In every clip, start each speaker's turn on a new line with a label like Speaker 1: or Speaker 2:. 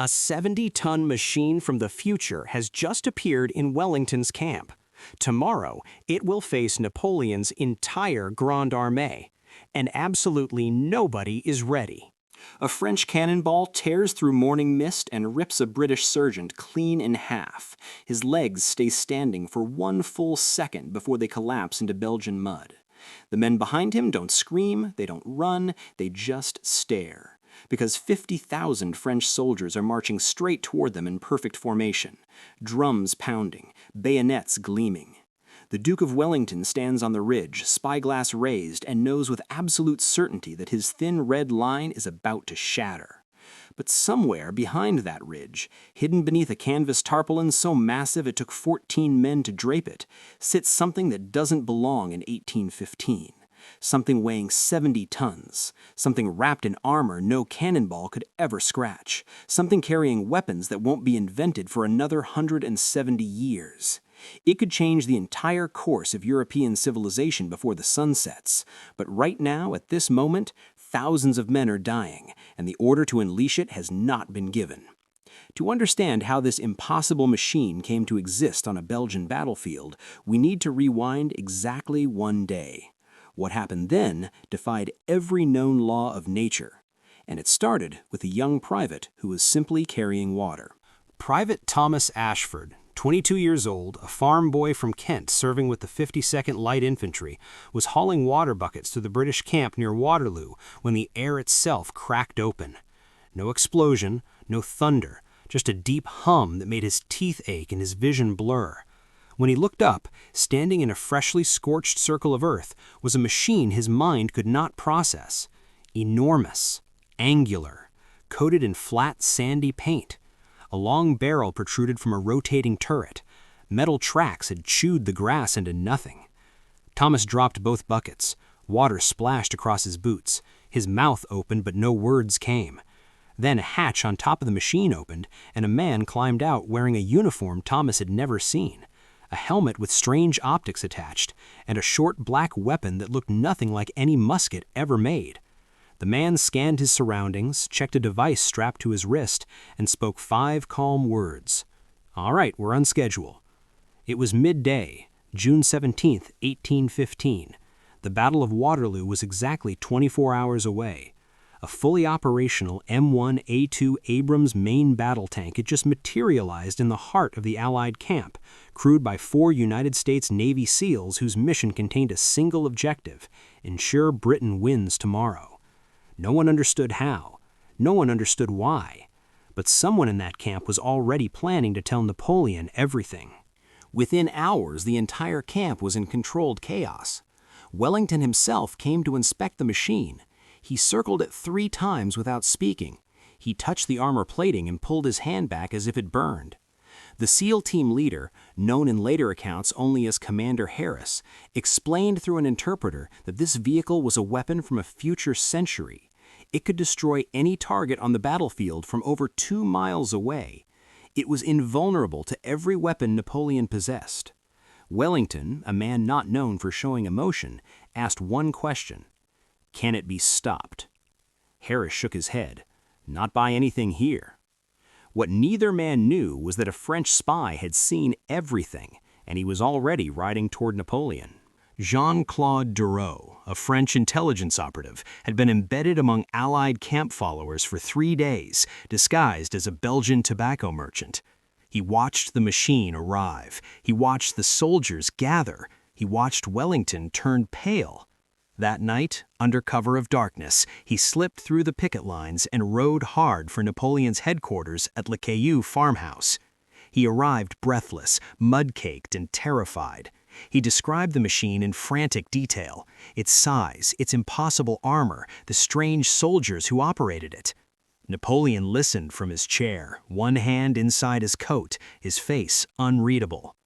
Speaker 1: A 70-ton machine from the future has just appeared in Wellington's camp. Tomorrow, it will face Napoleon's entire Grande Armée, and absolutely nobody is ready. A French cannonball tears through morning mist and rips a British sergeant clean in half. His legs stay standing for one full second before they collapse into Belgian mud. The men behind him don't scream, they don't run, they just stare. Because 50,000 French soldiers are marching straight toward them in perfect formation, drums pounding, bayonets gleaming. The Duke of Wellington stands on the ridge, spyglass raised, and knows with absolute certainty that his thin red line is about to shatter. But somewhere behind that ridge, hidden beneath a canvas tarpaulin so massive it took 14 men to drape it, sits something that doesn't belong in 1815. Something weighing 70 tons, something wrapped in armor no cannonball could ever scratch, something carrying weapons that won't be invented for another 170 years. It could change the entire course of European civilization before the sun sets, but right now, at this moment, thousands of men are dying, and the order to unleash it has not been given. To understand how this impossible machine came to exist on a Belgian battlefield, we need to rewind exactly one day. What happened then defied every known law of nature, and it started with a young private who was simply carrying water. Private Thomas Ashford, 22 years old, a farm boy from Kent serving with the 52nd Light Infantry, was hauling water buckets to the British camp near Waterloo when the air itself cracked open. No explosion, no thunder, just a deep hum that made his teeth ache and his vision blur. When he looked up, standing in a freshly scorched circle of earth was a machine his mind could not process. Enormous, angular, coated in flat, sandy paint. A long barrel protruded from a rotating turret. Metal tracks had chewed the grass into nothing. Thomas dropped both buckets. Water splashed across his boots. His mouth opened, but no words came. Then a hatch on top of the machine opened, and a man climbed out wearing a uniform Thomas had never seen. A helmet with strange optics attached, and a short black weapon that looked nothing like any musket ever made. The man scanned his surroundings, checked a device strapped to his wrist, and spoke 5 calm words. "All right, we're on schedule." It was midday, June 17th, 1815. The Battle of Waterloo was exactly 24 hours away. A fully operational M1A2 Abrams main battle tank had just materialized in the heart of the Allied camp, crewed by 4 United States Navy SEALs whose mission contained a single objective: ensure Britain wins tomorrow. No one understood how. No one understood why. But someone in that camp was already planning to tell Napoleon everything. Within hours, the entire camp was in controlled chaos. Wellington himself came to inspect the machine. He circled it 3 times without speaking. He touched the armor plating and pulled his hand back as if it burned. The SEAL team leader, known in later accounts only as Commander Harris, explained through an interpreter that this vehicle was a weapon from a future century. It could destroy any target on the battlefield from over 2 miles away. It was invulnerable to every weapon Napoleon possessed. Wellington, a man not known for showing emotion, asked one question: "Can it be stopped?" Harris shook his head. "Not by anything here." What neither man knew was that a French spy had seen everything, and he was already riding toward Napoleon. Jean-Claude Dureau, a French intelligence operative, had been embedded among Allied camp followers for 3 days, disguised as a Belgian tobacco merchant. He watched the machine arrive. He watched the soldiers gather. He watched Wellington turn pale. That night, under cover of darkness, he slipped through the picket lines and rode hard for Napoleon's headquarters at Le Caillou farmhouse. He arrived breathless, mud-caked, and terrified. He described the machine in frantic detail: its size, its impossible armor, the strange soldiers who operated it. Napoleon listened from his chair, one hand inside his coat, his face unreadable.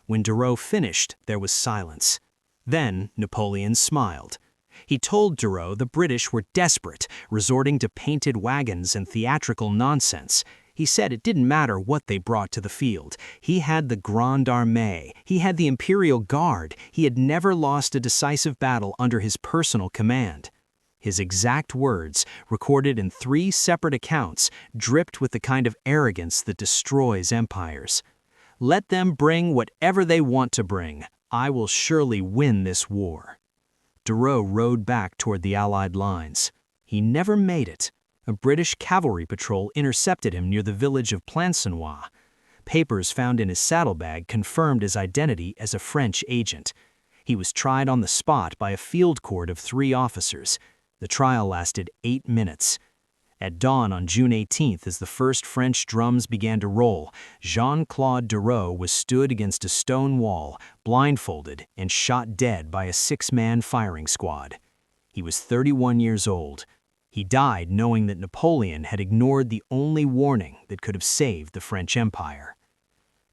Speaker 1: When Dureau finished, there was silence. Then Napoleon smiled. He told Dureau the British were desperate, resorting to painted wagons and theatrical nonsense. He said it didn't matter what they brought to the field. He had the Grande Armée. He had the Imperial Guard. He had never lost a decisive battle under his personal command. His exact words, recorded in 3 separate accounts, dripped with the kind of arrogance that destroys empires. "Let them bring whatever they want to bring. I will surely win this war." Duroc rode back toward the Allied lines. He never made it. A British cavalry patrol intercepted him near the village of Plancenoit. Papers found in his saddlebag confirmed his identity as a French agent. He was tried on the spot by a field court of 3 officers. The trial lasted 8 minutes. At dawn on June 18th, as the first French drums began to roll, Jean-Claude Duroc was stood against a stone wall, blindfolded and shot dead by a 6-man firing squad. He was 31 years old. He died knowing that Napoleon had ignored the only warning that could have saved the French Empire.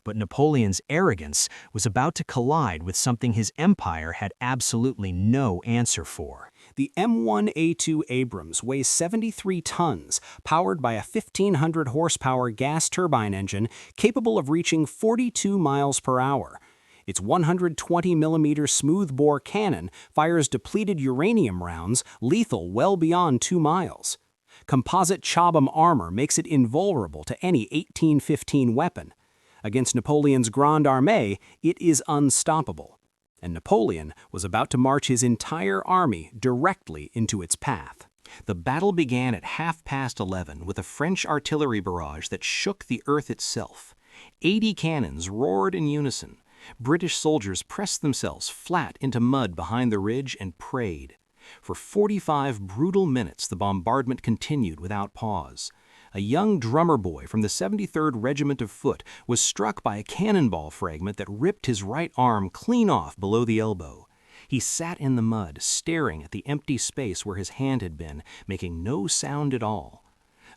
Speaker 1: But Napoleon's arrogance was about to collide with something his empire had absolutely no answer for.
Speaker 2: The M1A2 Abrams weighs 73 tons, powered by a 1,500 horsepower gas turbine engine capable of reaching 42 miles per hour. Its 120mm smoothbore cannon fires depleted uranium rounds, lethal well beyond 2 miles. Composite Chobham armor makes it invulnerable to any 1815 weapon. Against Napoleon's Grande Armée, it is unstoppable. And Napoleon was about to march his entire army directly into its path.
Speaker 3: The battle began at 11:30 with a French artillery barrage that shook the earth itself. 80 cannons roared in unison. British soldiers pressed themselves flat into mud behind the ridge and prayed. For 45 brutal minutes, the bombardment continued without pause. A young drummer boy from the 73rd Regiment of Foot was struck by a cannonball fragment that ripped his right arm clean off below the elbow. He sat in the mud, staring at the empty space where his hand had been, making no sound at all.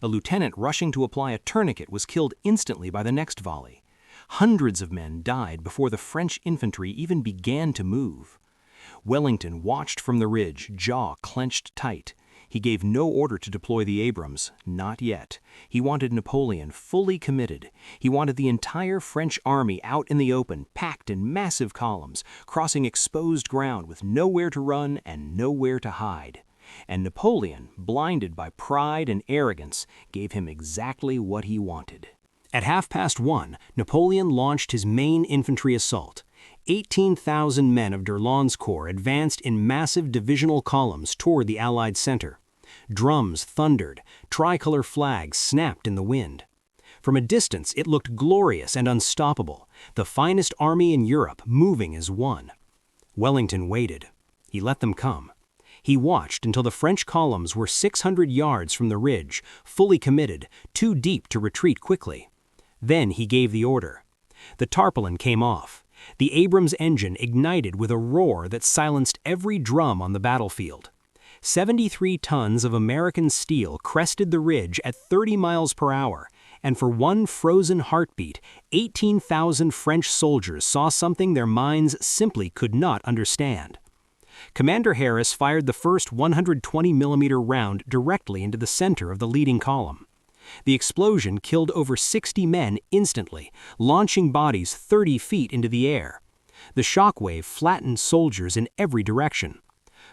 Speaker 3: A lieutenant rushing to apply a tourniquet was killed instantly by the next volley. Hundreds of men died before the French infantry even began to move. Wellington watched from the ridge, jaw clenched tight. He gave no order to deploy the Abrams, not yet. He wanted Napoleon fully committed. He wanted the entire French army out in the open, packed in massive columns, crossing exposed ground with nowhere to run and nowhere to hide. And Napoleon, blinded by pride and arrogance, gave him exactly what he wanted.
Speaker 2: At 1:30, Napoleon launched his main infantry assault. 18,000 men of d'Erlon's corps advanced in massive divisional columns toward the Allied center. Drums thundered, tricolor flags snapped in the wind. From a distance, it looked glorious and unstoppable, the finest army in Europe moving as one. Wellington waited. He let them come. He watched until the French columns were 600 yards from the ridge, fully committed, too deep to retreat quickly. Then he gave the order. The tarpaulin came off. The Abrams engine ignited with a roar that silenced every drum on the battlefield. 73 tons of American steel crested the ridge at 30 miles per hour, and for one frozen heartbeat, 18,000 French soldiers saw something their minds simply could not understand. Commander Harris fired the first 120mm round directly into the center of the leading column. The explosion killed over 60 men instantly, launching bodies 30 feet into the air. The shockwave flattened soldiers in every direction.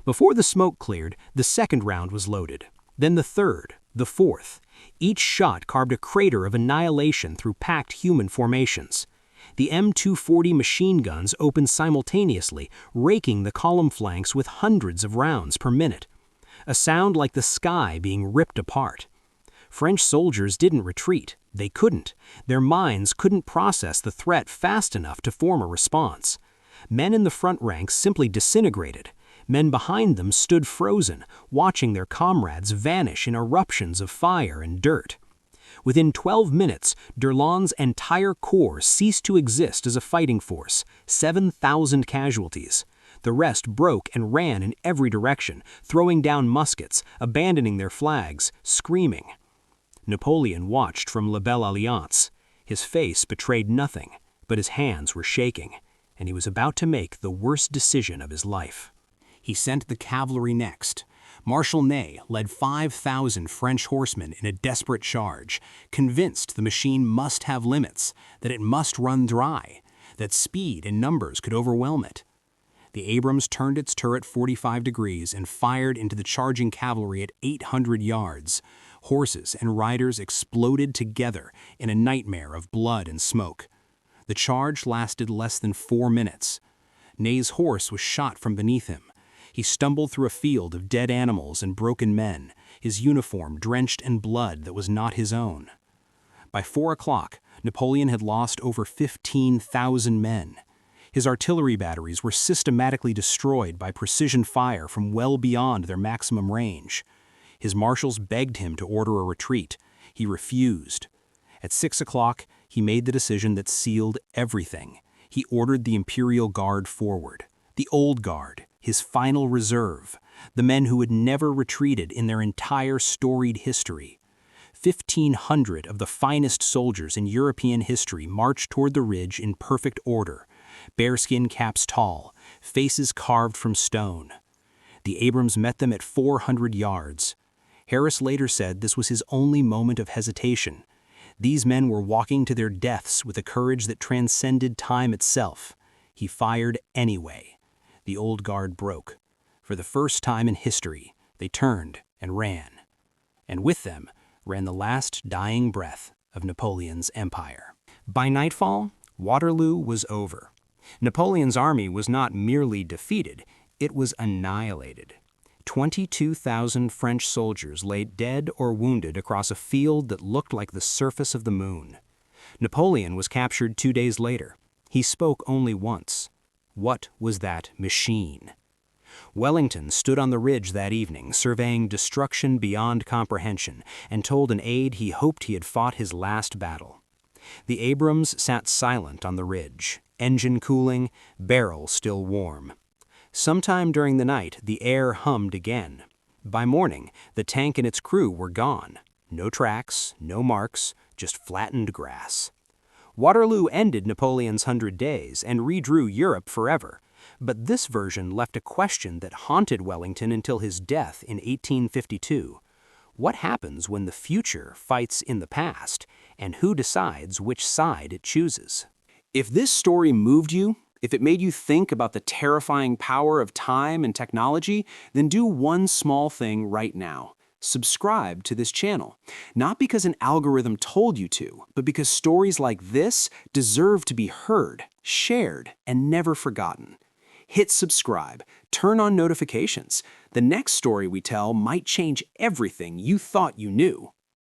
Speaker 2: Before the smoke cleared, the second round was loaded. Then the third, the fourth. Each shot carved a crater of annihilation through packed human formations. The M240 machine guns opened simultaneously, raking the column flanks with hundreds of rounds per minute. A sound like the sky being ripped apart. French soldiers didn't retreat. They couldn't. Their minds couldn't process the threat fast enough to form a response. Men in the front ranks simply disintegrated. Men behind them stood frozen, watching their comrades vanish in eruptions of fire and dirt. Within 12 minutes, d'Erlon's entire corps ceased to exist as a fighting force, 7,000 casualties. The rest broke and ran in every direction, throwing down muskets, abandoning their flags, screaming. Napoleon watched from La Belle Alliance. His face betrayed nothing, but his hands were shaking, and he was about to make the worst decision of his life. He sent the cavalry next. Marshal Ney led 5,000 French horsemen in a desperate charge, convinced the machine must have limits, that it must run dry, that speed and numbers could overwhelm it. The Abrams turned its turret 45 degrees and fired into the charging cavalry at 800 yards. Horses and riders exploded together in a nightmare of blood and smoke. The charge lasted less than 4 minutes. Ney's horse was shot from beneath him. He stumbled through a field of dead animals and broken men, his uniform drenched in blood that was not his own. By 4 o'clock, Napoleon had lost over 15,000 men. His artillery batteries were systematically destroyed by precision fire from well beyond their maximum range. His marshals begged him to order a retreat. He refused. At 6 o'clock, he made the decision that sealed everything. He ordered the Imperial Guard forward, the Old Guard, his final reserve, the men who had never retreated in their entire storied history. 1,500 of the finest soldiers in European history marched toward the ridge in perfect order, bearskin caps tall, faces carved from stone. The Abrams met them at 400 yards. Harris later said this was his only moment of hesitation. These men were walking to their deaths with a courage that transcended time itself. He fired anyway. The Old Guard broke. For the first time in history, they turned and ran. And with them ran the last dying breath of Napoleon's empire. By nightfall, Waterloo was over. Napoleon's army was not merely defeated, it was annihilated. 22,000 French soldiers lay dead or wounded across a field that looked like the surface of the moon. Napoleon was captured 2 days later. He spoke only once. What was that machine? Wellington stood on the ridge that evening, surveying destruction beyond comprehension, and told an aide he hoped he had fought his last battle. The Abrams sat silent on the ridge, engine cooling, barrel still warm. Sometime during the night, the air hummed again. By morning, the tank and its crew were gone. No tracks, no marks, just flattened grass. Waterloo ended Napoleon's 100 days and redrew Europe forever. But this version left a question that haunted Wellington until his death in 1852. What happens when the future fights in the past, and who decides which side it chooses? If this story moved you, if it made you think about the terrifying power of time and technology, then do one small thing right now. Subscribe to this channel. Not because an algorithm told you to, but because stories like this deserve to be heard, shared, and never forgotten. Hit subscribe, turn on notifications. The next story we tell might change everything you thought you knew.